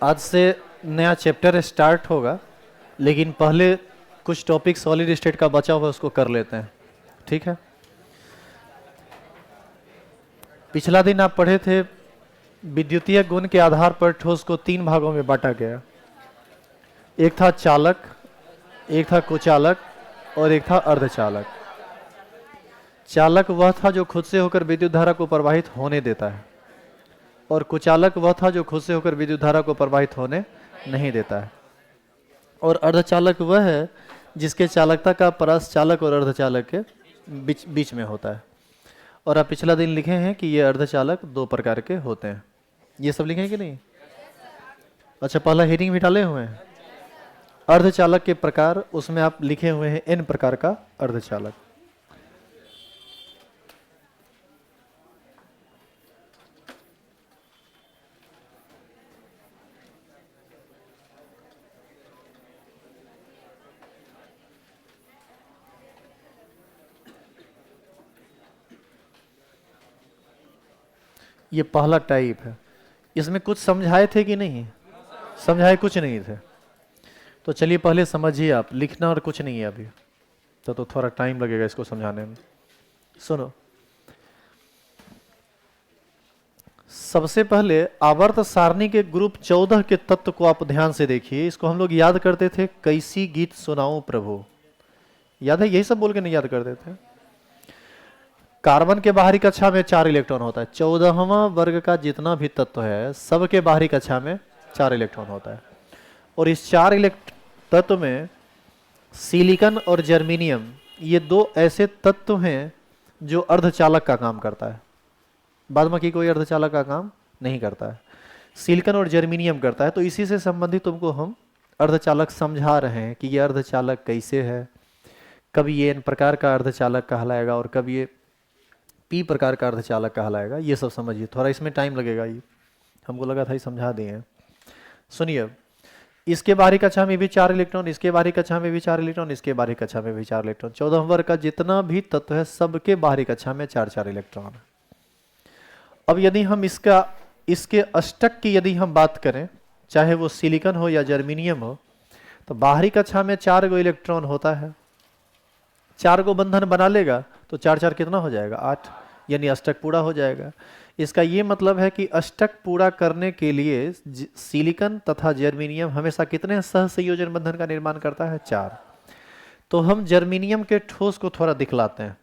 आज से नया चैप्टर स्टार्ट होगा, लेकिन पहले कुछ टॉपिक सॉलिड स्टेट का बचा हुआ है उसको कर लेते हैं, ठीक है। पिछला दिन आप पढ़े थे विद्युतीय गुण के आधार पर ठोस को 3 भागों में बांटा गया। एक था चालक, एक था कुचालक और एक था अर्धचालक। चालक वह था जो खुद से होकर विद्युत धारा को प्रवाहित होने देता है, और कुचालक वह था जो खुद से होकर विद्युत धारा को प्रवाहित होने नहीं देता है, और अर्धचालक वह है जिसके चालकता का परास चालक और अर्धचालक के बीच में होता है। और आप पिछला दिन लिखे हैं कि ये अर्धचालक 2 प्रकार के होते हैं। ये सब लिखे हैं कि नहीं? अच्छा, पहला हेडिंग भी डाले हुए हैं अर्धचालक के प्रकार, उसमें आप लिखे हुए हैं n प्रकार का अर्धचालक। ये पहला टाइप है। इसमें कुछ समझाए थे कि नहीं? समझाए कुछ नहीं थे। तो चलिए पहले समझिए आप, लिखना और कुछ नहीं है अभी, तो थोड़ा टाइम लगेगा इसको समझाने में। सुनो, सबसे पहले आवर्त सारणी के ग्रुप 14 के तत्व को आप ध्यान से देखिए। इसको हम लोग याद करते थे, कैसी गीत सुनाऊं प्रभु, याद है? यही सब बोल के नहीं याद करते थे। कार्बन के बाहरी कक्षा में 4 इलेक्ट्रॉन होता है। 14वां वर्ग का जितना भी तत्व है सबके बाहरी कक्षा में 4 इलेक्ट्रॉन होता है, और इस 4 तत्व में सिलिकॉन और जर्मेनियम ये 2 ऐसे तत्व हैं जो अर्धचालक का काम करता है। बाद बाकी कोई अर्धचालक का काम नहीं करता है, सिलिकॉन और जर्मेनियम करता है। तो इसी से संबंधित तुमको हम अर्धचालक समझा रहे हैं कि ये अर्धचालक कैसे है, कभी ये n प्रकार का अर्धचालक कहलाएगा और कभी ये p प्रकार का अर्धचालक कहलाएगा। ये सब समझिए, थोड़ा इसमें टाइम लगेगा, ये हमको लगा था ये समझा दिए हैं। सुनिए, इसके बाहरी कक्षा में भी 4 इलेक्ट्रॉन, इसके बाहरी कक्षा में भी 4 इलेक्ट्रॉन, इसके बाहरी कक्षा में भी 4 इलेक्ट्रॉन। 14 वर्ग का जितना भी तत्व है सबके बाहरी कक्षा में 4-4 इलेक्ट्रॉन। अब यदि हम इसके अष्टक की यदि हम बात करें, चाहे वो सिलिकॉन हो या जर्मेनियम हो, तो बाहरी कक्षा में 4 गो इलेक्ट्रॉन होता है। 4 गो बंधन बना लेगा तो 4-4 कितना हो जाएगा? 8, यानी अष्टक पूरा हो जाएगा। इसका ये मतलब है कि अष्टक पूरा करने के लिए सिलिकॉन तथा जर्मेनियम हमेशा कितने सहसंयोजन बंधन का निर्माण करता है? 4। तो हम जर्मेनियम के ठोस को थोड़ा दिखलाते हैं।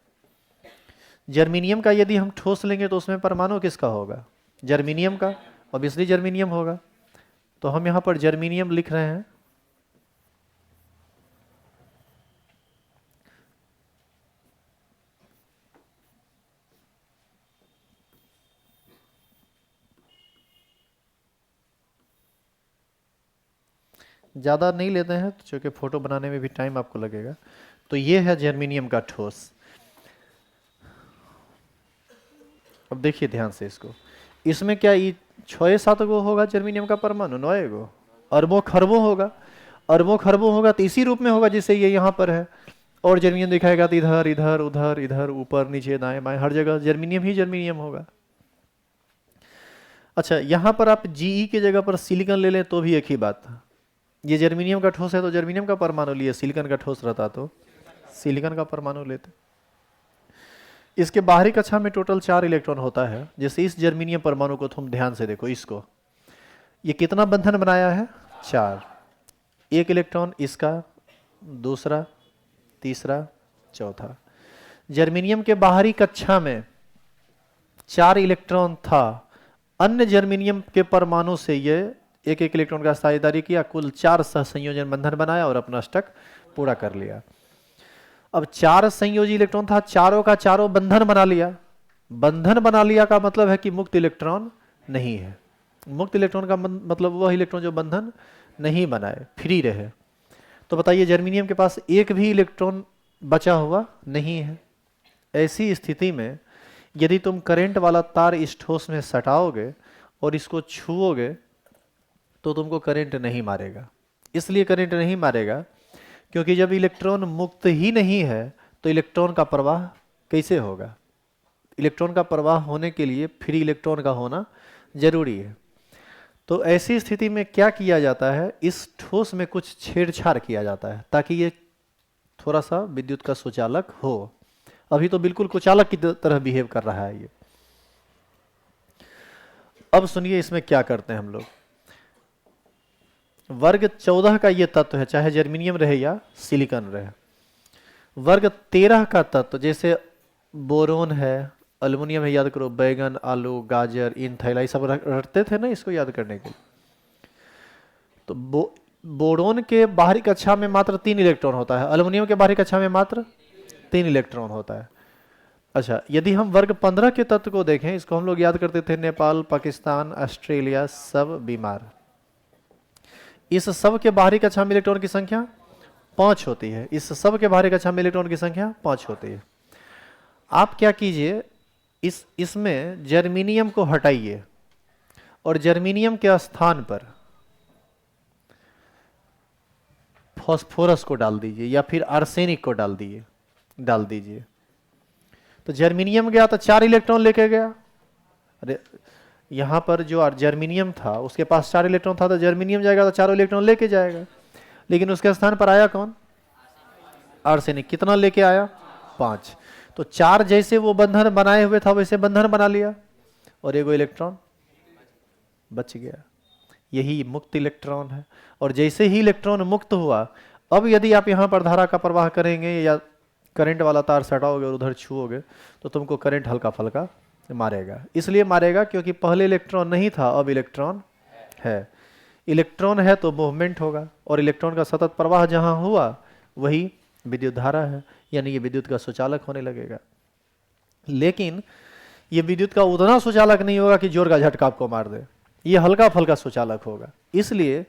जर्मेनियम का यदि हम ठोस लेंगे तो उसमें परमाणु किसका होगा? जर्मेनियम का, ऑब्वियसली जर्मेनियम होगा। तो हम यहां पर जर्मेनियम लिख रहे हैं। ज़्यादा नहीं लेते हैं क्योंकि फोटो बनाने में भी टाइम आपको लगेगा। तो ये है जर्मेनियम का ठोस। अब देखिए ध्यान से इसको, इसमें क्या 6-7 गो होगा जर्मेनियम का परमाणु? 9 गो, अरबों खरबों होगा। अरबों खरबों होगा तो इसी रूप में होगा जिससे ये यहाँ पर है। और जर्मेनियम दिखाएगा तो इधर इधर उधर इधर ऊपर नीचे दाएं बाएं हर जगह जर्मेनियम ही जर्मेनियम होगा। अच्छा, यहाँ पर आप Ge की जगह पर सिलिकॉन ले लें तो भी एक ही बात था। ये जर्मेनियम का ठोस है तो जर्मेनियम का परमाणु लिए, सिलिकॉन का ठोस रहता तो सिलिकॉन का परमाणु लेते। इसके बाहरी कक्षा में टोटल 4 इलेक्ट्रॉन होता है। जैसे इस जर्मेनियम परमाणु को तुम ध्यान से देखो, इसको ये कितना बंधन बनाया है? 4। 1 इलेक्ट्रॉन इसका, दूसरा, तीसरा, चौथा। जर्मेनियम के बाहरी कक्षा में 4 इलेक्ट्रॉन था। अन्य जर्मेनियम के परमाणु से ये 1-1 इलेक्ट्रॉन का साझेदारी किया, कुल 4 सहसंयोजन बंधन बनाया और अपना अष्टक पूरा कर लिया। अब 4 संयोजी इलेक्ट्रॉन था, चारों का चारों बंधन बना लिया। बंधन बना लिया का मतलब है कि मुक्त इलेक्ट्रॉन नहीं है। मुक्त इलेक्ट्रॉन का मतलब वह इलेक्ट्रॉन जो बंधन नहीं बनाए, फ्री रहे। तो बताइए जर्मेनियम के पास एक भी इलेक्ट्रॉन बचा हुआ नहीं है। ऐसी स्थिति में यदि तुम करंट वाला तार इस ठोस में सटाओगे और इसको छुओगे तो तुमको करंट नहीं मारेगा। इसलिए करंट नहीं मारेगा क्योंकि जब इलेक्ट्रॉन मुक्त ही नहीं है तो इलेक्ट्रॉन का प्रवाह कैसे होगा? इलेक्ट्रॉन का प्रवाह होने के लिए फ्री इलेक्ट्रॉन का होना जरूरी है। तो ऐसी स्थिति में क्या किया जाता है, इस ठोस में कुछ छेड़छाड़ किया जाता है ताकि ये थोड़ा सा विद्युत का सुचालक हो। अभी तो बिल्कुल कुचालक की तरह बिहेव कर रहा है ये। अब सुनिए इसमें क्या करते हैं हम लोग। वर्ग 14 का ये तत्व है, चाहे जर्मेनियम रहे या सिलिकॉन रहे। वर्ग 13 का तत्व जैसे बोरोन है, अल्युमिनियम है, याद करो, बैगन, आलू, गाजर, इन थैला, सब रटते थे ना इसको याद करने के लिए। तो बोरोन के बाहरी कक्षा में मात्र 3 इलेक्ट्रॉन होता है, अल्युमिनियम के बाहरी कक्षा में मात्र 3 इलेक्ट्रॉन होता है। अच्छा, यदि हम वर्ग 15 के तत्व को देखें, इसको हम लोग याद करते थे नेपाल, पाकिस्तान, ऑस्ट्रेलिया, सब बीमार। इस सब के बाहरी कक्षा में इलेक्ट्रॉन की संख्या 5 होती है। इस सब के बाहरी कक्षा में इलेक्ट्रॉन की संख्या 5 होती है। आप क्या कीजिए, इसमें जर्मेनियम को हटाइए और जर्मेनियम के स्थान पर फास्फोरस को डाल दीजिए या फिर आर्सेनिक को डाल दीजिए। तो जर्मेनियम गया तो 4 इलेक्ट्रॉन लेके गया। अरे यहां पर जो जर्मेनियम था उसके पास 4 इलेक्ट्रॉन था, तो जर्मेनियम जाएगा तो 4 इलेक्ट्रॉन लेके जाएगा। लेकिन उसके स्थान पर आया कौन? आर्सेनिक। कितना लेके आया? 5। तो 4 जैसे वो बंधन बनाए हुए था वैसे बंधन बना लिया और एगो इलेक्ट्रॉन बच गया। यही मुक्त इलेक्ट्रॉन है। और जैसे ही इलेक्ट्रॉन मुक्त हुआ, अब यदि आप यहां पर धारा का प्रवाह करेंगे या करंट वाला तार सटाओगे और उधर छुओगे तो तुमको करंट हल्का फल्का मारेगा। इसलिए मारेगा क्योंकि पहले इलेक्ट्रॉन नहीं था, अब इलेक्ट्रॉन है। इलेक्ट्रॉन है तो मूवमेंट होगा, और इलेक्ट्रॉन का सतत प्रवाह जहां हुआ वही विद्युत धारा है, यानी ये विद्युत का सुचालक होने लगेगा। लेकिन ये विद्युत का उतना सुचालक नहीं होगा कि जोर का झटका आपको मार दे, ये हल्का फल्का सुचालक होगा। इसलिए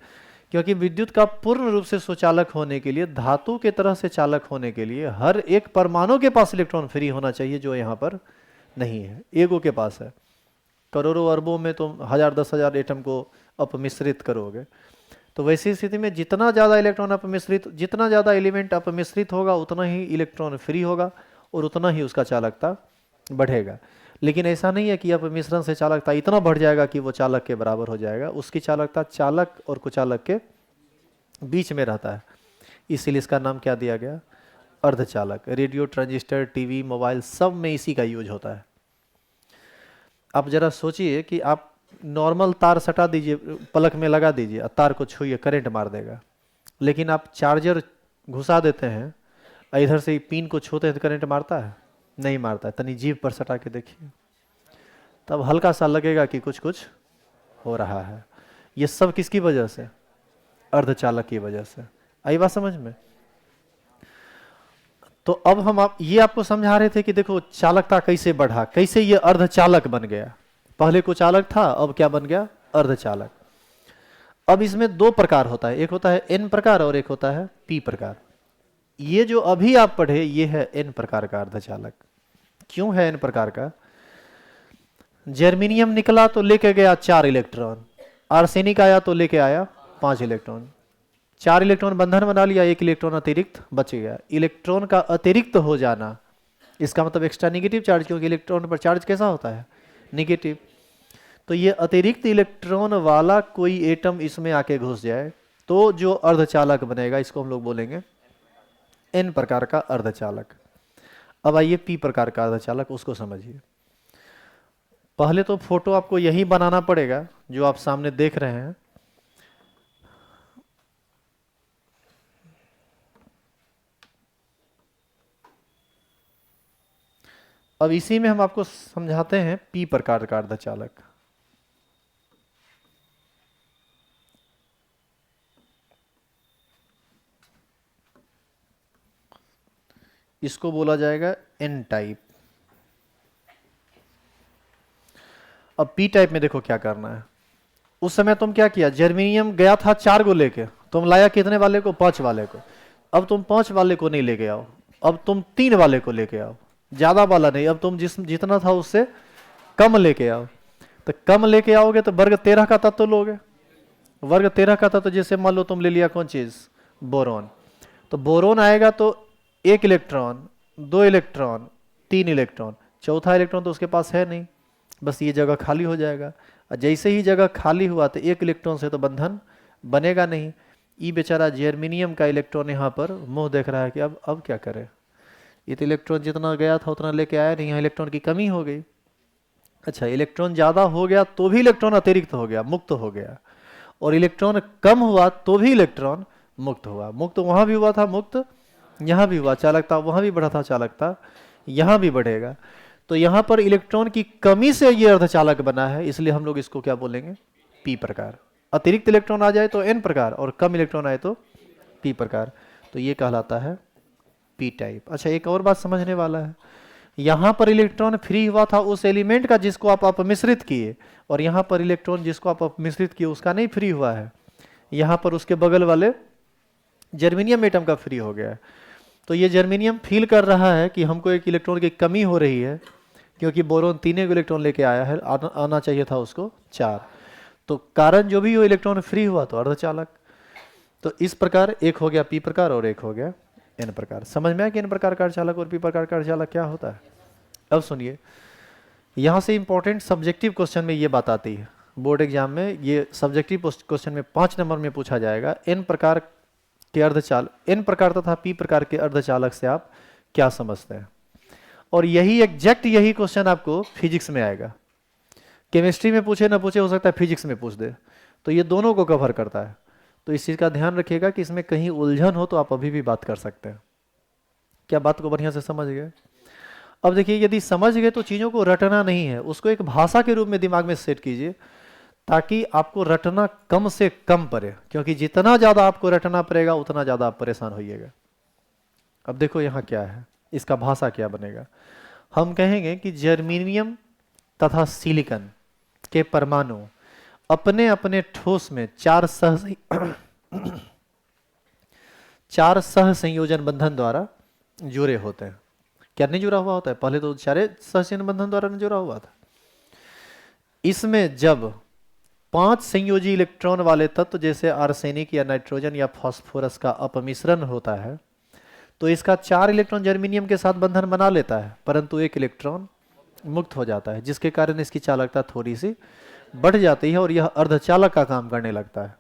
क्योंकि विद्युत का पूर्ण रूप से सुचालक होने के लिए, धातु के तरह से चालक होने के लिए, हर एक परमाणु के पास इलेक्ट्रॉन फ्री होना चाहिए, जो यहाँ पर नहीं है। एगो के पास है। करोड़ों अरबों में तुम 1000 10,000 एटम को अपमिश्रित करोगे, तो वैसी स्थिति में जितना ज़्यादा इलेक्ट्रॉन अपमिश्रित, जितना ज़्यादा एलिमेंट अपमिश्रित होगा उतना ही इलेक्ट्रॉन फ्री होगा और उतना ही उसका चालकता बढ़ेगा। लेकिन ऐसा नहीं है कि अपमिश्रण से चालकता इतना बढ़ जाएगा कि वो चालक के बराबर हो जाएगा। उसकी चालकता चालक और कुचालक के बीच में रहता है। इसीलिए इसका नाम क्या दिया गया? अर्धचालक। रेडियो, ट्रांजिस्टर, टीवी, मोबाइल, सब में इसी का यूज होता है। आप जरा सोचिए कि आप नॉर्मल तार सटा दीजिए, पलक में लगा दीजिए, तार को छूइए, करंट मार देगा। लेकिन आप चार्जर घुसा देते हैं, इधर से पिन को छूते हैं तो करंट मारता है? नहीं मारता है। तनी जीभ पर सटा के देखिए, तब हल्का सा लगेगा कि कुछ कुछ हो रहा है। ये सब किसकी वजह से? अर्धचालक की वजह से। आई बात समझ में? तो अब हम ये आपको समझा रहे थे कि देखो चालकता कैसे बढ़ा, कैसे ये अर्धचालक बन गया। पहले कुचालक था, अब क्या बन गया? अर्धचालक। अब इसमें 2 प्रकार होता है, एक होता है N प्रकार और एक होता है P प्रकार। ये जो अभी आप पढ़े ये है N प्रकार का अर्धचालक। क्यों है N प्रकार का? जर्मेनियम निकला तो लेके गया 4 इलेक्ट्रॉन, आर्सेनिक आया तो लेके आया 5 इलेक्ट्रॉन। 4 इलेक्ट्रॉन बंधन बना लिया, 1 इलेक्ट्रॉन अतिरिक्त बच गया। इलेक्ट्रॉन का अतिरिक्त हो जाना इसका मतलब एक्स्ट्रा नेगेटिव चार्ज, क्योंकि इलेक्ट्रॉन पर चार्ज कैसा होता है? नेगेटिव। तो ये अतिरिक्त इलेक्ट्रॉन वाला कोई एटम इसमें आके घुस जाए तो जो अर्धचालक बनेगा, इसको हम लोग बोलेंगे N प्रकार का अर्धचालक। अब आइए P प्रकार का अर्धचालक, उसको समझिए। पहले तो फोटो आपको यही बनाना पड़ेगा जो आप सामने देख रहे हैं। अब इसी में हम आपको समझाते हैं P प्रकार का अर्धचालक। इसको बोला जाएगा N टाइप। अब P टाइप में देखो क्या करना है। उस समय तुम क्या किया? जर्मेनियम गया था 4 को लेके, तुम लाया कितने वाले को? 5 वाले को। अब तुम 5 वाले को नहीं लेके आओ, अब तुम 3 वाले को लेके आओ। ज्यादा वाला नहीं, अब तुम जितना था उससे कम लेके आओ। तो कम लेके आओगे तो वर्ग 13 का तत्व लोगे। वर्ग 13 का तत्व जैसे मान लो तुम ले लिया कौन चीज? बोरोन। तो बोरोन आएगा तो 1 इलेक्ट्रॉन, 2 इलेक्ट्रॉन, 3 इलेक्ट्रॉन, चौथा इलेक्ट्रॉन तो उसके पास है नहीं, बस ये जगह खाली हो जाएगा। और जैसे ही जगह खाली हुआ तो एक इलेक्ट्रॉन से तो बंधन बनेगा नहीं। ये बेचारा जर्मेनियम का इलेक्ट्रॉन यहाँ पर मुंह देख रहा है कि अब क्या करे, ये तो इलेक्ट्रॉन जितना गया था उतना लेके आया नहीं, यहाँ इलेक्ट्रॉन की कमी हो गई। अच्छा, इलेक्ट्रॉन ज़्यादा हो गया तो भी इलेक्ट्रॉन अतिरिक्त हो गया, मुक्त हो गया, और इलेक्ट्रॉन कम हुआ तो भी इलेक्ट्रॉन मुक्त हुआ। मुक्त वहाँ भी हुआ था, मुक्त यहाँ भी हुआ। चालकता वहाँ भी बढ़ा था, चालकता यहाँ भी बढ़ेगा। तो यहाँ पर इलेक्ट्रॉन की कमी से ये अर्धचालक बना है, इसलिए हम लोग इसको क्या बोलेंगे, पी प्रकार। अतिरिक्त इलेक्ट्रॉन आ जाए तो एन प्रकार, और कम इलेक्ट्रॉन आए तो पी प्रकार, तो ये कहलाता है पी टाइप। अच्छा, एक और बात समझने वाला है, यहाँ पर इलेक्ट्रॉन फ्री हुआ था उस एलिमेंट का जिसको आप अपमिश्रित किए, और यहाँ पर इलेक्ट्रॉन जिसको आप अपमिश्रित किए उसका नहीं फ्री हुआ है, यहाँ पर उसके बगल वाले जर्मेनियम एटम का फ्री हो गया है। तो ये जर्मेनियम फील कर रहा है कि हमको एक इलेक्ट्रॉन की कमी हो रही है, क्योंकि बोरोन 3 इलेक्ट्रॉन लेके आया है, आना चाहिए था उसको 4। तो कारण जो भी हो, इलेक्ट्रॉन फ्री हुआ तो अर्धचालक। तो इस प्रकार एक हो गया पी प्रकार और एक हो गया एन प्रकार। समझ में आया कि एन प्रकार का अर्धचालक और पी प्रकार का अर्धचालक क्या होता है। अब सुनिए, यहाँ से इंपॉर्टेंट सब्जेक्टिव क्वेश्चन में ये बात आती है, बोर्ड एग्जाम में ये सब्जेक्टिव क्वेश्चन में 5 नंबर में पूछा जाएगा। एन प्रकार के अर्धचालक, एन प्रकार तथा पी प्रकार के अर्धचालक से आप क्या समझते हैं। और यही एग्जैक्ट यही क्वेश्चन आपको फिजिक्स में आएगा। केमिस्ट्री में पूछे ना पूछे, हो सकता है फिजिक्स में पूछ दे, तो ये दोनों को कवर करता है। तो इस चीज़ का ध्यान रखिएगा कि इसमें कहीं उलझन हो तो आप अभी भी बात कर सकते हैं। क्या बात को बढ़िया से समझ गए। अब देखिए, यदि समझ गए तो चीज़ों को रटना नहीं है, उसको एक भाषा के रूप में दिमाग में सेट कीजिए, ताकि आपको रटना कम से कम पड़े, क्योंकि जितना ज़्यादा आपको रटना पड़ेगा उतना ज़्यादा आप परेशान होइएगा। अब देखो यहाँ क्या है, इसका भाषा क्या बनेगा। हम कहेंगे कि जर्मेनियम तथा सिलिकॉन के परमाणु अपने अपने ठोस में चार सह संयोजन बंधन द्वारा जुड़े होते हैं। क्या नहीं जुड़ा हुआ होता है, पहले तो सारे सह संयोजन बंधन द्वारा नहीं जुड़ा हुआ था। इसमें जब 5 संयोजी इलेक्ट्रॉन वाले तत्व जैसे आर्सेनिक या नाइट्रोजन या फास्फोरस का अपमिश्रण होता है, तो इसका 4 इलेक्ट्रॉन जर्मेनियम के साथ बंधन बना लेता है, परंतु 1 इलेक्ट्रॉन मुक्त हो जाता है, जिसके कारण इसकी चालकता थोड़ी सी बढ़ जाती है और यह अर्धचालक का काम करने लगता है।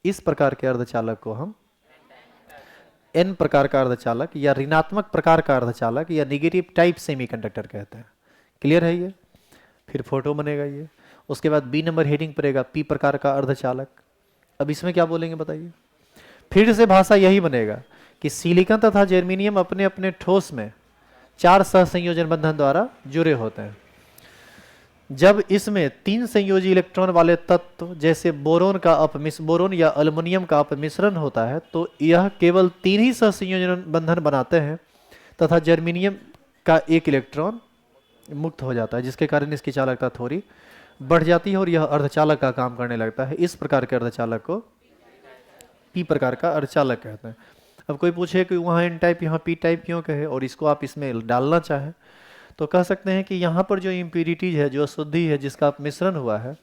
इस प्रकार के अर्धचालक को हम एन प्रकार का अर्धचालक या ऋणात्मक प्रकार का अर्धचालक या निगेटिव टाइप सेमीकंडक्टर कहते हैं। क्लियर है ये। फिर फोटो बनेगा ये। उसके बाद बी नंबर हेडिंग पड़ेगा पी प्रकार का अर्धचालक। अब इसमें क्या बोलेंगे बताइए। फिर से भाषा यही बनेगा कि सिलिकॉन तथा जर्मेनियम अपने अपने ठोस में 4 सहसंयोजन बंधन द्वारा जुड़े होते हैं। जब इसमें 3 संयोजी इलेक्ट्रॉन वाले तत्व जैसे बोरोन या अल्युमिनियम का अपमिश्रण होता है, तो यह केवल 3 ही सहसंयोजन बंधन बनाते हैं तथा जर्मेनियम का 1 इलेक्ट्रॉन मुक्त हो जाता है, जिसके कारण इसकी चालकता थोड़ी बढ़ जाती है और यह अर्धचालक का काम करने लगता है। इस प्रकार के अर्धचालक को पी प्रकार का अर्धचालक कहते हैं। अब कोई पूछे कि वहाँ एन टाइप यहाँ पी टाइप क्यों कहे, और इसको आप इसमें डालना चाहें, तो कह सकते हैं कि यहाँ पर जो इम्प्यूरिटीज है, जो अशुद्धि है, जिसका मिश्रण हुआ है,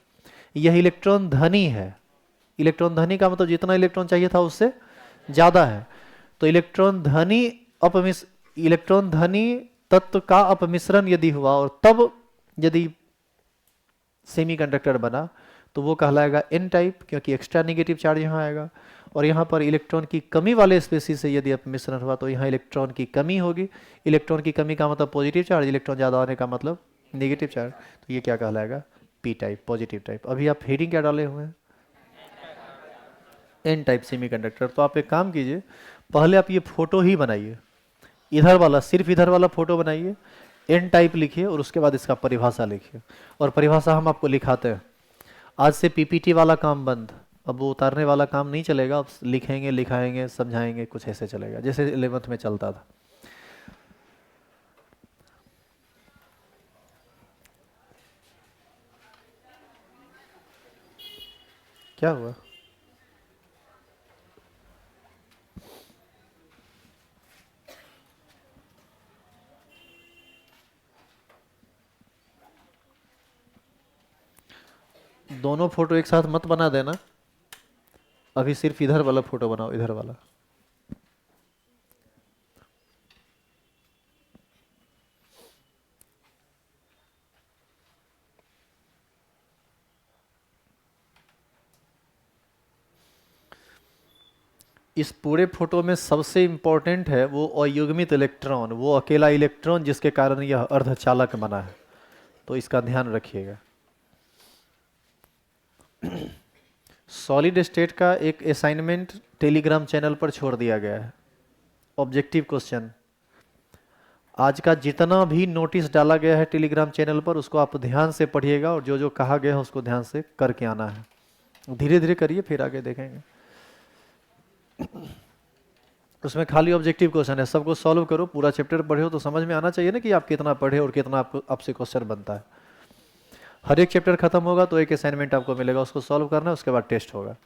यह इलेक्ट्रॉन धनी है। इलेक्ट्रॉन धनी का मतलब जितना इलेक्ट्रॉन चाहिए था उससे ज़्यादा है। तो इलेक्ट्रॉन धनी तत्व का अपमिश्रण यदि हुआ और तब यदि सेमीकंडक्टर बना, तो वो कहलाएगा एन टाइप, क्योंकि एक्स्ट्रा नेगेटिव चार्ज यहाँ आएगा। और यहाँ पर इलेक्ट्रॉन की कमी वाले स्पेसीज से यदि अपमिश्रण हुआ तो यहाँ इलेक्ट्रॉन की कमी होगी। इलेक्ट्रॉन की कमी का मतलब पॉजिटिव चार्ज, इलेक्ट्रॉन ज़्यादा होने का मतलब नेगेटिव चार्ज। तो ये क्या कहलाएगा, पी टाइप, पॉजिटिव टाइप। अभी आप हेडिंग क्या डाले हुए हैं, एन टाइप सेमीकंडक्टर। तो आप एक काम कीजिए, पहले आप ये फोटो ही बनाइए, इधर वाला, सिर्फ इधर वाला फोटो बनाइए, एन टाइप लिखिए और उसके बाद इसका परिभाषा लिखिए। और परिभाषा हम आपको लिखाते हैं। आज से पीपीटी वाला काम बंद, अब वो उतारने वाला काम नहीं चलेगा। अब लिखेंगे, लिखाएंगे, समझाएंगे, कुछ ऐसे चलेगा जैसे 11th में चलता था। क्या हुआ, दोनों फोटो एक साथ मत बना देना, अभी सिर्फ इधर वाला फोटो बनाओ, इधर वाला। इस पूरे फोटो में सबसे इम्पोर्टेंट है वो अयुग्मित इलेक्ट्रॉन, वो अकेला इलेक्ट्रॉन जिसके कारण यह अर्धचालक बना है, तो इसका ध्यान रखिएगा। सॉलिड स्टेट का एक असाइनमेंट टेलीग्राम चैनल पर छोड़ दिया गया है, ऑब्जेक्टिव क्वेश्चन। आज का जितना भी नोटिस डाला गया है टेलीग्राम चैनल पर उसको आप ध्यान से पढ़िएगा और जो जो कहा गया है उसको ध्यान से करके आना है। धीरे धीरे करिए, फिर आगे देखेंगे। उसमें खाली ऑब्जेक्टिव क्वेश्चन है, सबको सॉल्व करो। पूरा चैप्टर पढ़े हो तो समझ में आना चाहिए ना कि आप कितना पढ़े और कितना आपको आपसे क्वेश्चन बनता है। हर एक चैप्टर खत्म होगा तो एक असाइनमेंट आपको मिलेगा, उसको सॉल्व करना है, उसके बाद टेस्ट होगा।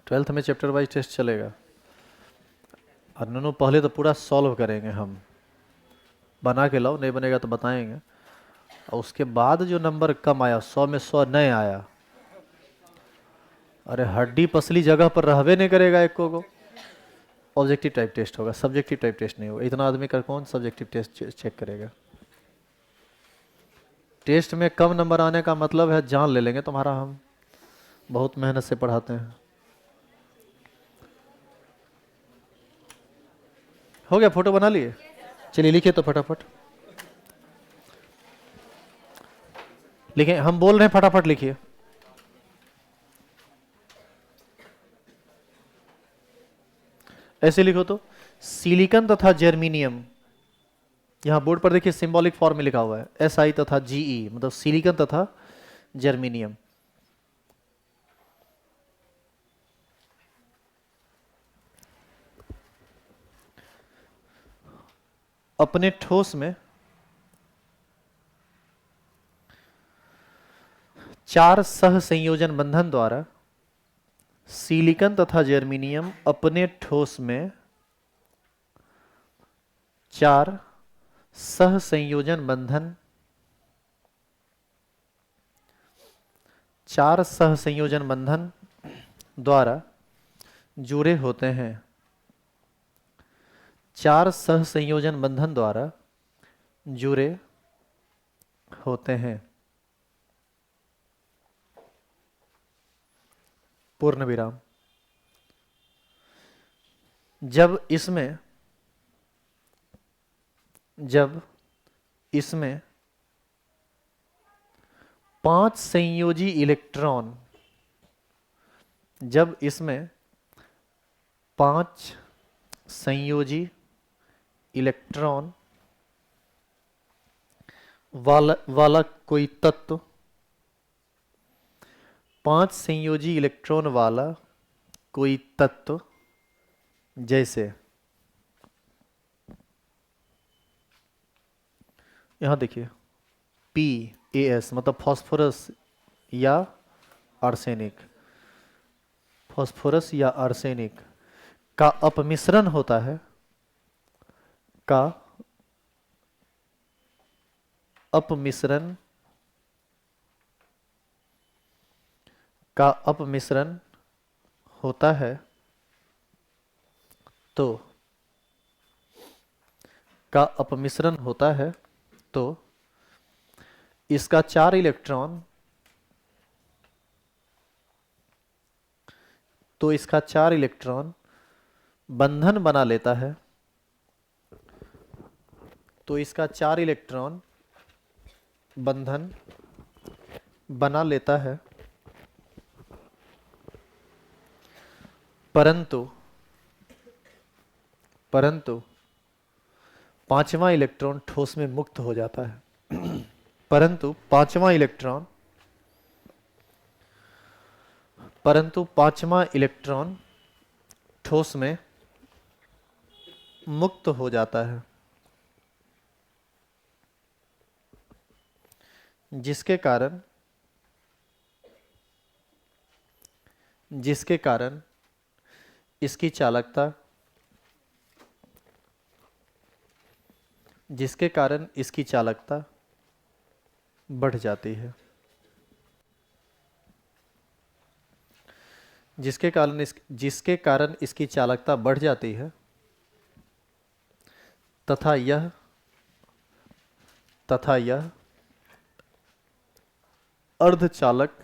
ट्वेल्थ में चैप्टर वाइज टेस्ट चलेगा और नोनो पहले तो पूरा सॉल्व करेंगे हम, बना के लाओ, नहीं बनेगा तो बताएंगे। और उसके बाद जो नंबर कम आया, 100 में 100 नहीं आया, अरे हड्डी पसली जगह पर रहबे नहीं करेगा एक को। ऑब्जेक्टिव टाइप टेस्ट होगा, सब्जेक्टिव टाइप टेस्ट नहीं होगा। इतना आदमी का कौन सब्जेक्टिव टेस्ट चेक करेगा। टेस्ट में कम नंबर आने का मतलब है जान ले लेंगे तुम्हारा, हम बहुत मेहनत से पढ़ाते हैं। हो गया, फोटो बना लिए? चलिए लिखिए तो फटाफट लिखिए, हम बोल रहे हैं फटाफट लिखिए। ऐसे लिखो तो, सिलिकॉन तथा जर्मेनियम, यहां बोर्ड पर देखिए सिंबॉलिक फॉर्म में लिखा हुआ है SI तथा GE, मतलब सिलिकॉन तथा जर्मेनियम। अपने ठोस में 4 सह संयोजन बंधन द्वारा सिलिकॉन तथा जर्मेनियम अपने ठोस में 4 सह संयोजन बंधन 4 सह संयोजन बंधन द्वारा जुड़े होते हैं। 4 सह संयोजन बंधन द्वारा जुड़े होते हैं। पूर्ण विराम। जब इसमें 5 संयोजी इलेक्ट्रॉन, जब इसमें 5 संयोजी इलेक्ट्रॉन वाला कोई तत्व, 5 संयोजी इलेक्ट्रॉन वाला कोई तत्व, जैसे यहां देखिए PaS मतलब फास्फोरस या आर्सेनिक, फास्फोरस या आर्सेनिक का अपमिश्रण होता है, का अपमिश्रण होता है तो इसका 4 इलेक्ट्रॉन, बंधन बना लेता है, तो इसका 4 इलेक्ट्रॉन बंधन बना लेता है, परंतु 5वां इलेक्ट्रॉन ठोस में मुक्त हो जाता है। परंतु 5वां इलेक्ट्रॉन ठोस में मुक्त हो जाता है, जिसके कारण इसकी चालकता बढ़ जाती है, जिसके कारण इसकी चालकता बढ़ जाती है तथा यह अर्धचालक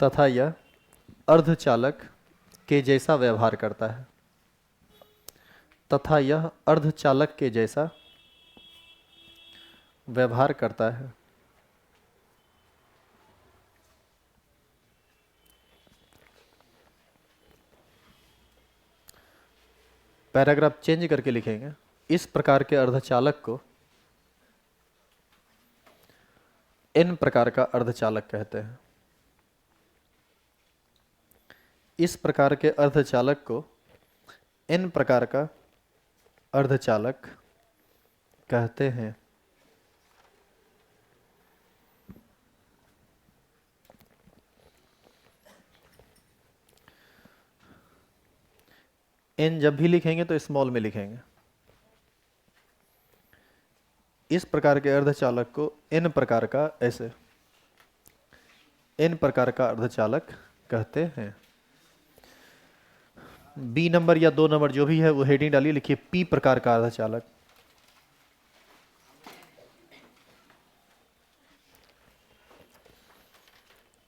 तथा यह अर्धचालक के जैसा व्यवहार करता है, तथा यह अर्धचालक के जैसा व्यवहार करता है। पैराग्राफ चेंज करके लिखेंगे, इस प्रकार के अर्धचालक को एन प्रकार का अर्धचालक कहते हैं। इस प्रकार के अर्धचालक को एन प्रकार का अर्धचालक कहते हैं। एन जब भी लिखेंगे तो स्मॉल में लिखेंगे। इस प्रकार के अर्धचालक को एन प्रकार का, ऐसे एन प्रकार का अर्धचालक कहते हैं। बी नंबर या 2 नंबर जो भी है वो हेडिंग डालिए, लिखिए पी प्रकार का अर्धचालक।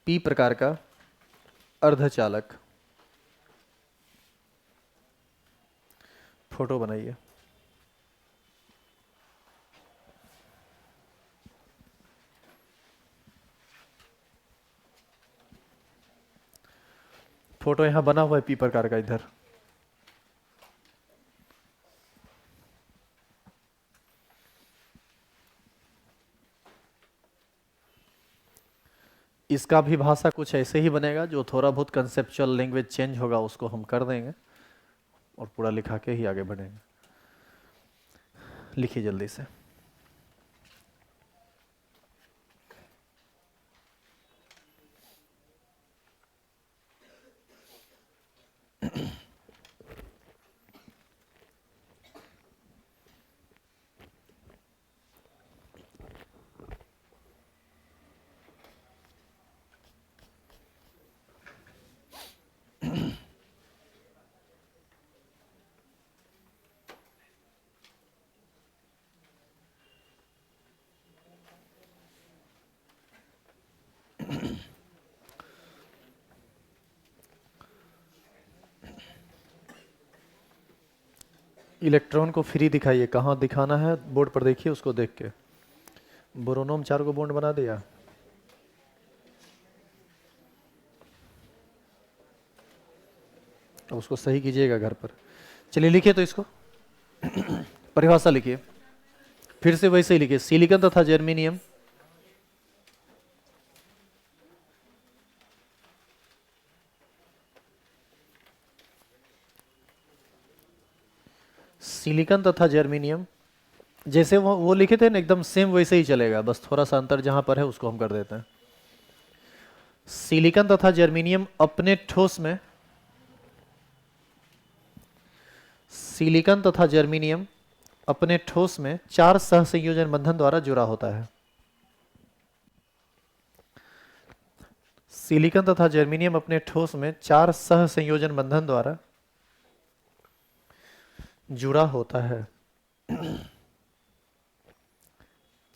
पी प्रकार का अर्धचालक। फोटो बनाइए। फोटो यहां बना हुआ है पी प्रकार का, इधर। इसका भी भाषा कुछ ऐसे ही बनेगा, जो थोड़ा बहुत कंसेप्चुअल लैंग्वेज चेंज होगा उसको हम कर देंगे और पूरा लिखा के ही आगे बढ़ेंगे। लिखिए जल्दी से। इलेक्ट्रॉन को फ्री दिखाइए, कहाँ दिखाना है बोर्ड पर देखिए, उसको देख के। बोरोनोम 4 को बॉन्ड बना दिया। अब उसको सही कीजिएगा घर पर। चलिए लिखिए तो इसको। परिभाषा लिखिए, फिर से वैसे ही लिखिए। सिलिकॉन तथा जर्मेनियम सिलिकॉन तथा जर्मेनियम, जैसे वो लिखे थे ना, एकदम सेम वैसे ही चलेगा, बस थोड़ा सा अंतर जहां पर है उसको हम कर देते हैं। सिलिकॉन तथा जर्मेनियम अपने ठोस में, सिलिकॉन तथा जर्मेनियम अपने ठोस में 4 सहसंयोजन बंधन द्वारा जुड़ा होता है। सिलिकॉन तथा जर्मेनियम अपने ठोस में 4 सहसंयोजन बंधन द्वारा जुड़ा होता है।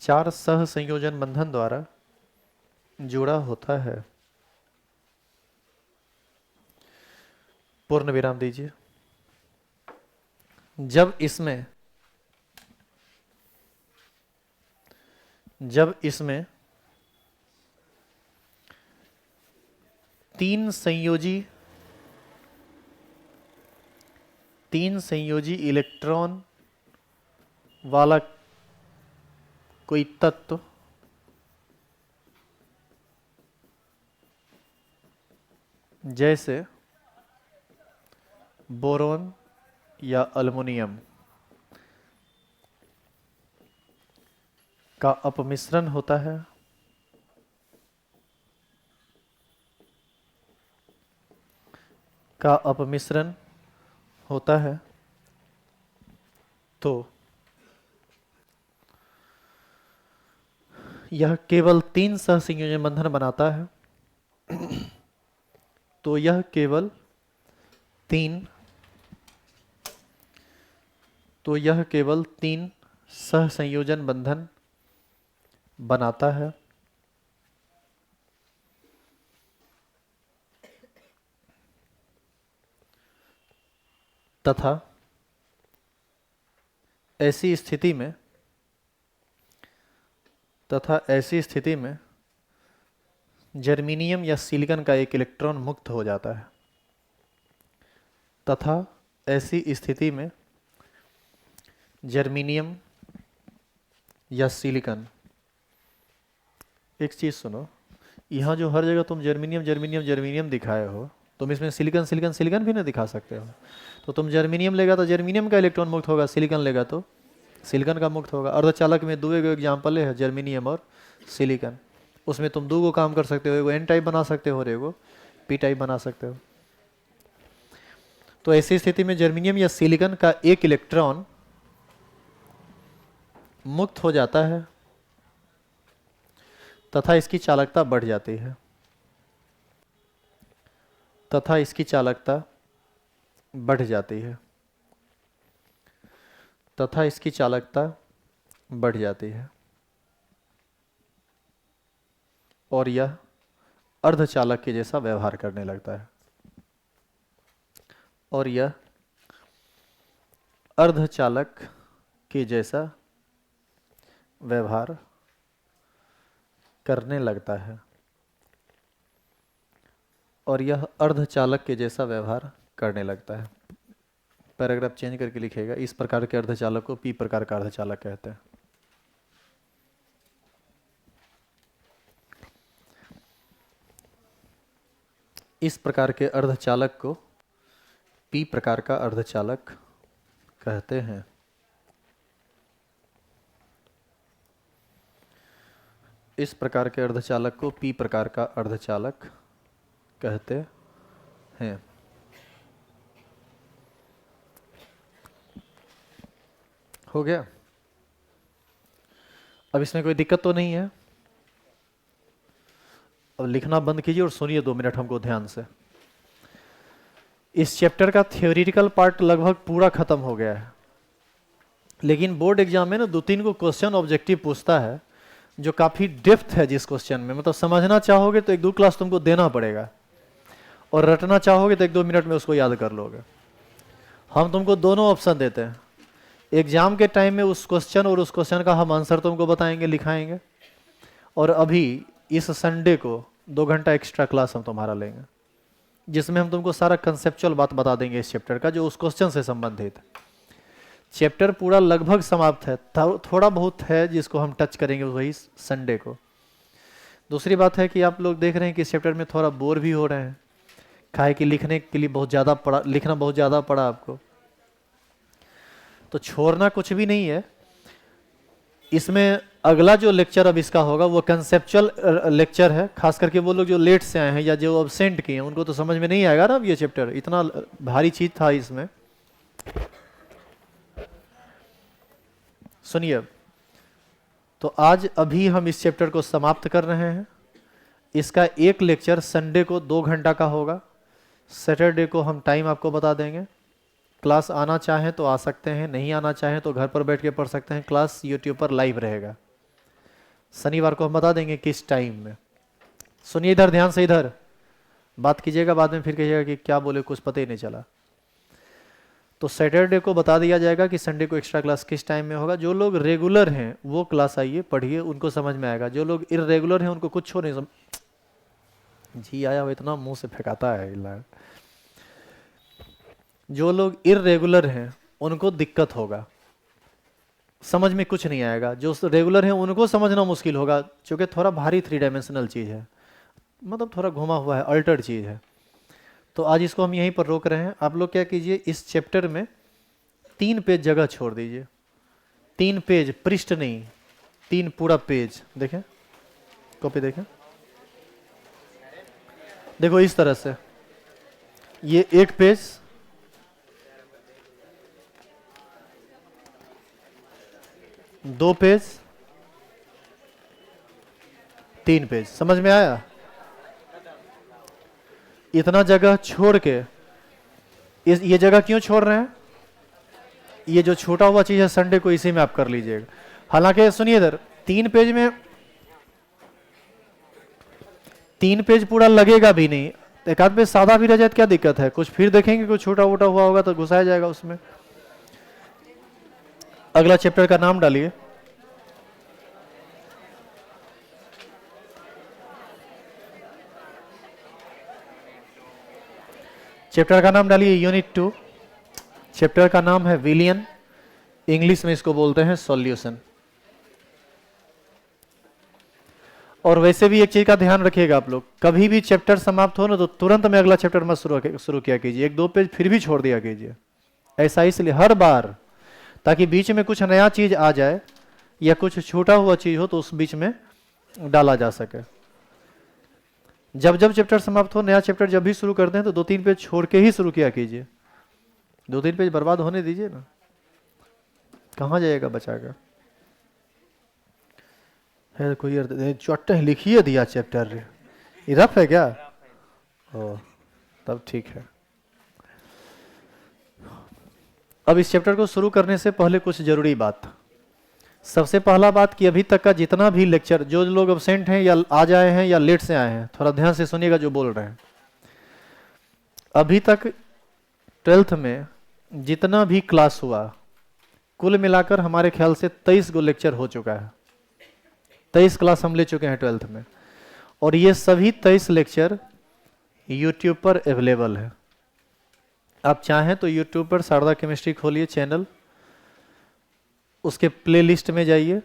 4 सहसंयोजन बंधन द्वारा जुड़ा होता है। पूर्ण विराम दीजिए। जब इसमें 3 संयोजी इलेक्ट्रॉन वाला कोई तत्व जैसे बोरोन या अल्युमिनियम का अपमिश्रण होता है, तो यह केवल 3 सहसंयोजन बंधन बनाता है। तो यह केवल 3 सह संयोजन बंधन बनाता है तथा ऐसी स्थिति में जर्मेनियम या सिलिकॉन का एक इलेक्ट्रॉन मुक्त हो जाता है। तथा ऐसी स्थिति में जर्मेनियम या सिलिकॉन, एक चीज सुनो, यहाँ जो हर जगह तुम जर्मेनियम जर्मेनियम जर्मेनियम दिखाए हो, तुम इसमें सिलिकॉन सिलिकॉन सिलिकॉन भी ना दिखा सकते हो। तो तुम जर्मेनियम लेगा तो जर्मेनियम का इलेक्ट्रॉन मुक्त होगा, सिलिकॉन लेगा तो सिलिकॉन का मुक्त होगा। अर्धचालक में दो एग्जाम्पल है, जर्मेनियम और सिलिकॉन। उसमें तुम दो काम कर सकते हो, एगो एन टाइप बना सकते हो और एगो पी टाइप बना सकते हो। तो ऐसी स्थिति में जर्मेनियम या सिलिकॉन का एक इलेक्ट्रॉन मुक्त हो जाता है तथा इसकी चालकता बढ़ जाती है। तथा इसकी चालकता बढ़ जाती है। तथा इसकी चालकता बढ़ जाती है और यह अर्धचालक के जैसा व्यवहार करने लगता है। और यह अर्धचालक के जैसा व्यवहार करने लगता है। और यह अर्धचालक के जैसा व्यवहार करने लगता है। पैराग्राफ चेंज करके लिखेगा, इस प्रकार के अर्धचालक को पी प्रकार का अर्धचालक कहते हैं। इस प्रकार के अर्धचालक को पी प्रकार का अर्धचालक कहते हैं। इस प्रकार के अर्धचालक को पी प्रकार का अर्धचालक कहते हैं। हो गया? अब इसमें कोई दिक्कत तो नहीं है? अब लिखना बंद कीजिए और सुनिए 2 मिनट हमको ध्यान से। इस चैप्टर का थ्योरेटिकल पार्ट लगभग पूरा खत्म हो गया है, लेकिन बोर्ड एग्जाम में ना 2-3 को क्वेश्चन ऑब्जेक्टिव पूछता है जो काफी डेप्थ है जिस क्वेश्चन में, मतलब समझना चाहोगे तो 1-2 क्लास तुमको देना पड़ेगा और रटना चाहोगे तो 1-2 मिनट में उसको याद कर लोगे। हम तुमको दोनों ऑप्शन देते हैं। एग्जाम के टाइम में उस क्वेश्चन और उस क्वेश्चन का हम आंसर तुमको बताएंगे, लिखाएंगे। और अभी इस संडे को 2 घंटा एक्स्ट्रा क्लास हम तुम्हारा लेंगे, जिसमें हम तुमको सारा कंसेप्चुअल बात बता देंगे इस चैप्टर का जो उस क्वेश्चन से संबंधित है। चैप्टर पूरा लगभग समाप्त है, थोड़ा बहुत है जिसको हम टच करेंगे वही संडे को। दूसरी बात है कि आप लोग देख रहे हैं कि इस चैप्टर में थोड़ा बोर भी हो रहे हैं, काहे कि लिखने के लिए बहुत ज़्यादा पड़ा, लिखना बहुत ज़्यादा पड़ा आपको। तो छोड़ना कुछ भी नहीं है। इसमें अगला जो लेक्चर अब इसका होगा वो कंसेप्चुअल लेक्चर है। खास करके वो लोग जो लेट से आए हैं या जो अब्सेंट किए हैं उनको तो समझ में नहीं आएगा ना अब ये चैप्टर, इतना भारी चीज था इसमें। सुनिए, तो आज अभी हम इस चैप्टर को समाप्त कर रहे हैं। इसका एक लेक्चर संडे को 2 घंटा का होगा। सैटरडे को हम टाइम आपको बता देंगे। क्लास आना चाहें तो आ सकते हैं, नहीं आना चाहें तो घर पर बैठ के पढ़ सकते हैं। क्लास यूट्यूब पर लाइव रहेगा। शनिवार को हम बता देंगे किस टाइम में। सुनिए इधर ध्यान से, इधर बात कीजिएगा, बाद में फिर कहिएगा कि क्या बोले कुछ पता ही नहीं चला। तो सैटरडे को बता दिया जाएगा कि संडे को एक्स्ट्रा क्लास किस टाइम में होगा। जो लोग रेगुलर हैं वो क्लास आइए, पढ़िए, उनको समझ में आएगा। जो लोग इरेगुलर हैं उनको कुछ हो नहीं जी आया वो इतना मुंह से फेंकाता है। जो लोग इरेगुलर हैं उनको दिक्कत होगा, समझ में कुछ नहीं आएगा। जो रेगुलर हैं उनको समझना मुश्किल होगा, क्योंकि थोड़ा भारी 3 डायमेंशनल चीज़ है, मतलब थोड़ा घुमा हुआ है, अल्टर्ड चीज़ है। तो आज इसको हम यहीं पर रोक रहे हैं। आप लोग क्या कीजिए, इस चैप्टर में 3 पेज जगह छोड़ दीजिए। 3 पेज, पृष्ठ नहीं, 3 पूरा पेज। देखें कॉपी, देखें, देखो इस तरह से ये 1 पेज, दो पेज, 3 पेज। समझ में आया? इतना जगह छोड़ के ये जगह क्यों छोड़ रहे हैं? ये जो छोटा हुआ चीज है संडे को इसी में आप कर लीजिएगा। हालांकि सुनिए इधर 3 पेज पूरा लगेगा भी नहीं, एक आध पेज सादा भी रह जाए तो क्या दिक्कत है, कुछ फिर देखेंगे कुछ छोटा वोटा हुआ होगा तो घुसाया जाएगा उसमें। अगला चैप्टर का नाम डालिए। चैप्टर का नाम डालिए यूनिट 2। चैप्टर का नाम है विलियन, इंग्लिश में इसको बोलते हैं सॉल्यूशन। और वैसे भी एक चीज का ध्यान रखिएगा आप लोग, कभी भी चैप्टर समाप्त हो ना तो तुरंत में अगला चैप्टर मत शुरू किया कीजिए, 1-2 पेज फिर भी छोड़ दिया कीजिए। ऐसा इसलिए हर बार, ताकि बीच में कुछ नया चीज आ जाए या कुछ छूटा हुआ चीज हो तो उस बीच में डाला जा सके। जब जब चैप्टर समाप्त हो, नया चैप्टर जब भी शुरू करते हैं तो 2-3 पेज छोड़ के ही शुरू किया कीजिए। 2-3 पेज बर्बाद होने दीजिए ना, कहाँ जाएगा बचा का। है कोई चट्टे लिखिए दिया चैप्टर, ये रफ है क्या? ओ तब ठीक है। अब इस चैप्टर को शुरू करने से पहले कुछ जरूरी बात। सबसे पहला बात कि अभी तक का जितना भी लेक्चर, जो लोग एब्सेंट हैं या आज आए हैं या लेट से आए हैं, थोड़ा ध्यान से सुनिएगा जो बोल रहे हैं। अभी तक 12th में जितना भी क्लास हुआ कुल मिलाकर हमारे ख्याल से 23 गो लेक्चर हो चुका है। 23 क्लास हम ले चुके हैं 12th में, और ये सभी 23 लेक्चर यूट्यूब पर अवेलेबल है। आप चाहें तो यूट्यूब पर शारदा केमिस्ट्री खोलिए चैनल, उसके प्लेलिस्ट में जाइए।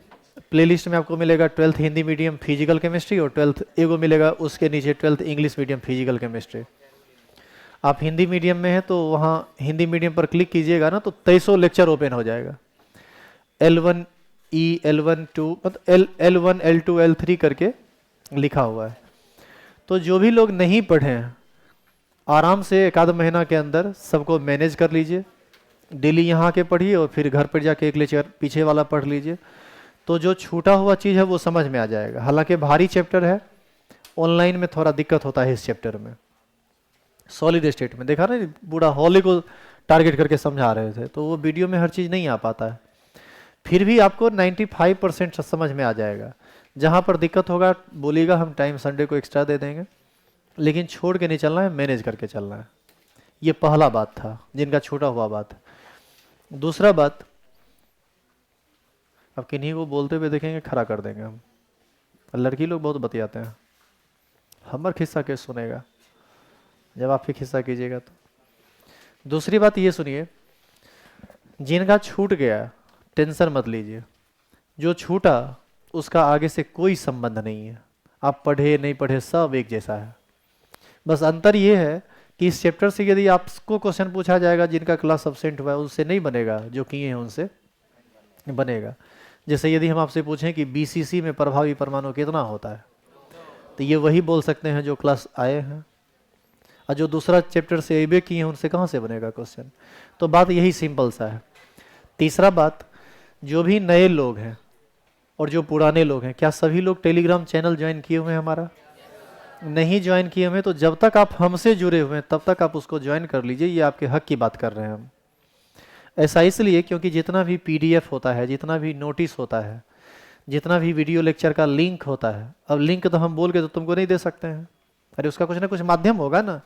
प्लेलिस्ट में आपको मिलेगा 12th Hindi medium physical chemistry, और 12th एगो मिलेगा उसके नीचे 12th English medium physical chemistry. आप हिंदी मीडियम में हैं तो वहाँ हिंदी मीडियम पर क्लिक कीजिएगा ना तो 23 लेक्चर ओपन हो जाएगा। L1E, L1-2 मतलब L1, L2, L3 करके लिखा हुआ है। तो जो भी लोग नहीं पढ़े हैं आराम से 1 आध महीना के अंदर सबको मैनेज कर लीजिए। डेली यहाँ के पढ़िए और फिर घर पर जाके एक लेक्चर पीछे वाला पढ़ लीजिए, तो जो छूटा हुआ चीज़ है वो समझ में आ जाएगा। हालांकि भारी चैप्टर है, ऑनलाइन में थोड़ा दिक्कत होता है इस चैप्टर में। सॉलिड स्टेट में देखा ना, पूरा हॉली को टारगेट करके समझा रहे थे, तो वो वीडियो में हर चीज़ नहीं आ पाता है। फिर भी आपको 95% समझ में आ जाएगा। जहाँ पर दिक्कत होगा बोलिएगा, हम टाइम संडे को एक्स्ट्रा दे देंगे, लेकिन छोड़ के नहीं चलना है, मैनेज करके चलना है। ये पहला बात था जिनका छोटा हुआ बात। दूसरा बात, अब किन्हीं को बोलते हुए देखेंगे खड़ा कर देंगे हम। लड़की लोग बहुत बतियाते हैं, हमारा खिस्सा कैसे सुनेगा जब आप ही खिस्सा कीजिएगा तो। दूसरी बात ये सुनिए, जिनका छूट गया टेंशन मत लीजिए, जो छूटा उसका आगे से कोई संबंध नहीं है। आप पढ़े नहीं पढ़े सब एक जैसा है। बस अंतर ये है कि इस चैप्टर से यदि आपको क्वेश्चन पूछा जाएगा जिनका क्लास अब्सेंट हुआ है उनसे नहीं बनेगा, जो किए हैं उनसे बनेगा। जैसे यदि हम आपसे पूछें कि बीसीसी में प्रभावी परमाणु कितना होता है, तो ये वही बोल सकते हैं जो क्लास आए हैं, और जो दूसरा चैप्टर से एबे किए हैं उनसे कहाँ से बनेगा क्वेश्चन। तो बात यही सिंपल सा है। तीसरा बात, जो भी नए लोग हैं और जो पुराने लोग हैं, क्या सभी लोग टेलीग्राम चैनल ज्वाइन किए हुए हैं हमारा? नहीं ज्वाइन किए हुए, तो जब तक आप हमसे जुड़े हुए हैं तब तक आप उसको ज्वाइन कर लीजिए। ये आपके हक की बात कर रहे हैं हम। ऐसा इसलिए क्योंकि जितना भी पीडीएफ होता है, जितना भी नोटिस होता है, जितना भी वीडियो लेक्चर का लिंक होता है, अब लिंक तो हम बोल के तो तुमको नहीं दे सकते हैं, अरे उसका कुछ ना कुछ माध्यम होगा ना,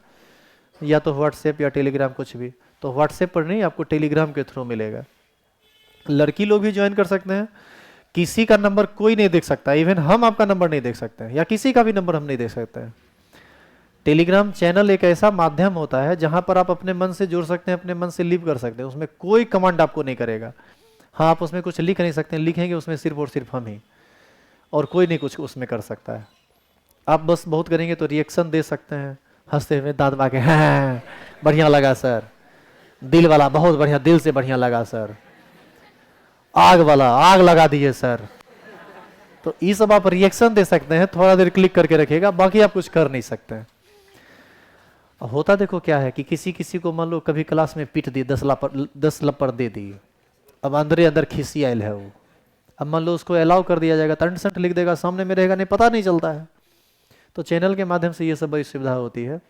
या तो व्हाट्सएप या टेलीग्राम कुछ भी। तो व्हाट्सएप पर नहीं, आपको टेलीग्राम के थ्रू मिलेगा। लड़की लोग भी ज्वाइन कर सकते हैं। किसी का नंबर कोई नहीं देख सकता, इवन हम आपका नंबर नहीं देख सकते हैं, या किसी का भी नंबर हम नहीं देख सकते हैं। टेलीग्राम चैनल एक ऐसा माध्यम होता है जहां पर आप अपने मन से जुड़ सकते हैं, अपने मन से लिव कर सकते हैं। उसमें कोई कमांड आपको नहीं करेगा। हाँ, आप उसमें कुछ लिख नहीं सकते हैं, लिखेंगे उसमें सिर्फ और सिर्फ हम ही, और कोई नहीं कुछ उसमें कर सकता है। आप बस बहुत करेंगे तो रिएक्शन दे सकते हैं, हंसते हुए दांत बाके, हाँ बढ़िया लगा सर, दिल वाला बहुत बढ़िया, दिल से बढ़िया लगा सर, आग वाला आग लगा दिए सर। तो ये सब आप रिएक्शन दे सकते हैं, थोड़ा देर क्लिक करके रखिएगा, बाकी आप कुछ कर नहीं सकते हैं। होता देखो क्या है कि किसी किसी को मान लो कभी क्लास में पीट दी, 10 लपड़ दे दी, अब अंदर अंदर खिसी आयल है वो, अब मान लो उसको अलाउ कर दिया जाएगा, तंट संट लिख देगा, सामने में रहेगा नहीं, पता नहीं चलता है। तो चैनल के माध्यम से ये सब बड़ी सुविधा होती है।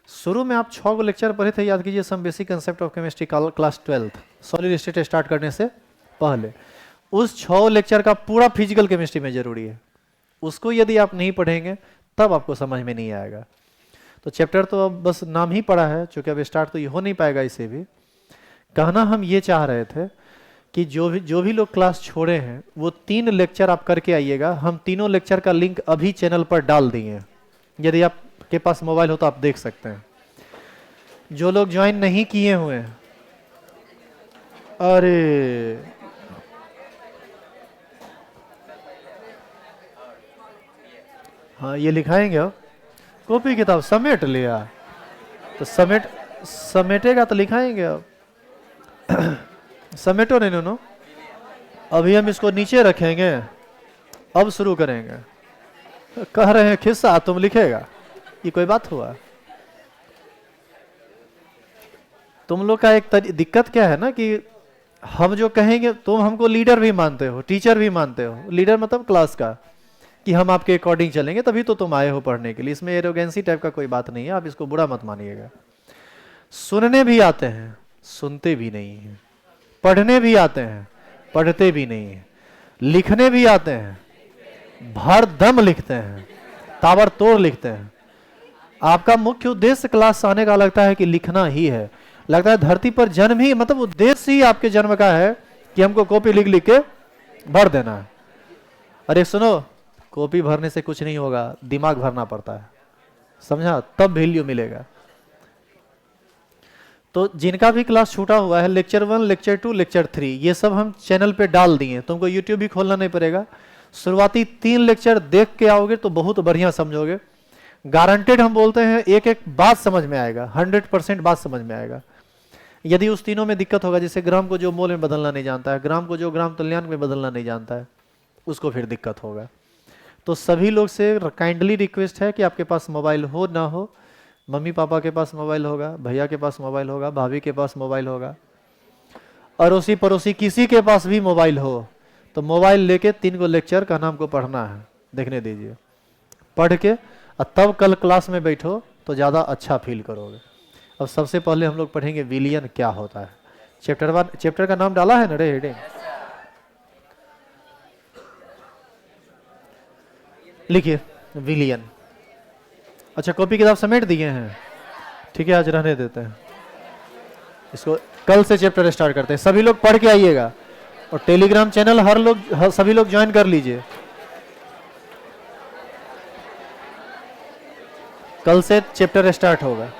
शुरू में आप 6 लेक्चर पढ़े थे, याद कीजिए, some basic concept of chemistry class 12th, solid state start करने से पहले। उस 6 लेक्चर का पूरा फिजिकल केमिस्ट्री में जरूरी है। उसको यदि आप नहीं पढ़ेंगे तब आपको समझ में नहीं आएगा। तो चैप्टर तो अब बस नाम ही पड़ा है, चूंकि अब स्टार्ट तो ये हो नहीं पाएगा इसे भी। कहना हम ये चाह रहे थे कि जो भी लोग क्लास छोड़े हैं वो 3 लेक्चर आप करके आइएगा। हम तीनों लेक्चर का लिंक अभी चैनल पर डाल दिए, यदि आपके पास मोबाइल हो तो आप देख सकते हैं। जो लोग ज्वाइन नहीं किए हुए हैं, अरे हाँ ये लिखाएंगे अब, कॉपी किताब समेट लिया तो समेटेगा तो लिखाएंगे अब। समेटो नहीं नो, अभी हम इसको नीचे रखेंगे, अब शुरू करेंगे। कह रहे हैं खिस्सा तुम लिखेगा, ये कोई बात हुआ? तुम लोग का एक दिक्कत क्या है ना कि हम जो कहेंगे तुम हमको लीडर भी मानते हो, टीचर भी मानते हो। लीडर मतलब क्लास का, कि हम आपके अकॉर्डिंग चलेंगे तभी तो तुम आए हो पढ़ने के लिए। इसमें एरोगेंसी टाइप का कोई बात नहीं है, आप इसको बुरा मत मानिएगा। सुनने भी आते हैं, सुनते भी नहीं हैं। पढ़ने भी आते हैं, पढ़ते भी नहीं हैं। लिखने भी आते हैं, भर दम लिखते हैं, ताबड़तोड़ लिखते हैं। आपका मुख्य उद्देश्य क्लास आने का लगता है कि लिखना ही है, लगता है धरती पर जन्म ही, मतलब उद्देश्य ही आपके जन्म का है कि हमको कॉपी लिख लिख के भर देना है। अरे सुनो, कॉपी भरने से कुछ नहीं होगा, दिमाग भरना पड़ता है, समझा? तब वैल्यू मिलेगा। तो जिनका भी क्लास छूटा हुआ है, लेक्चर 1, लेक्चर 2, लेक्चर 3, ये सब हम चैनल पे डाल दिए। तुमको यूट्यूब भी खोलना नहीं पड़ेगा। शुरुआती 3 लेक्चर देख के आओगे तो बहुत बढ़िया समझोगे। गारंटेड हम बोलते हैं, एक एक बात समझ में आएगा, 100% बात समझ में आएगा। यदि उस तीनों में दिक्कत होगा, जैसे ग्राम को जो मोल में बदलना नहीं जानता है, ग्राम को जो ग्राम तुल्यांक में बदलना नहीं जानता है, उसको फिर दिक्कत होगा। तो सभी लोग से काइंडली रिक्वेस्ट है कि आपके पास मोबाइल हो ना हो, मम्मी पापा के पास मोबाइल होगा, भैया के पास मोबाइल होगा, भाभी के पास मोबाइल होगा, अड़ोसी पड़ोसी किसी के पास भी मोबाइल हो, तो मोबाइल लेके 3 लेक्चर का नाम को पढ़ना है, देखने दीजिए। पढ़ के और तब कल क्लास में बैठो तो ज़्यादा अच्छा फील करोगे। अब सबसे पहले हम लोग पढ़ेंगे विलियन क्या होता है। चैप्टर 1, चैप्टर का नाम डाला है ना रे हेडिंग, लिखिए विलियन। अच्छा, कॉपी किताब समेट दिए हैं, ठीक है, आज रहने देते हैं इसको, कल से चैप्टर स्टार्ट करते हैं। सभी लोग पढ़ के आइएगा और टेलीग्राम चैनल सभी लोग ज्वाइन कर लीजिए। कल से चैप्टर स्टार्ट होगा।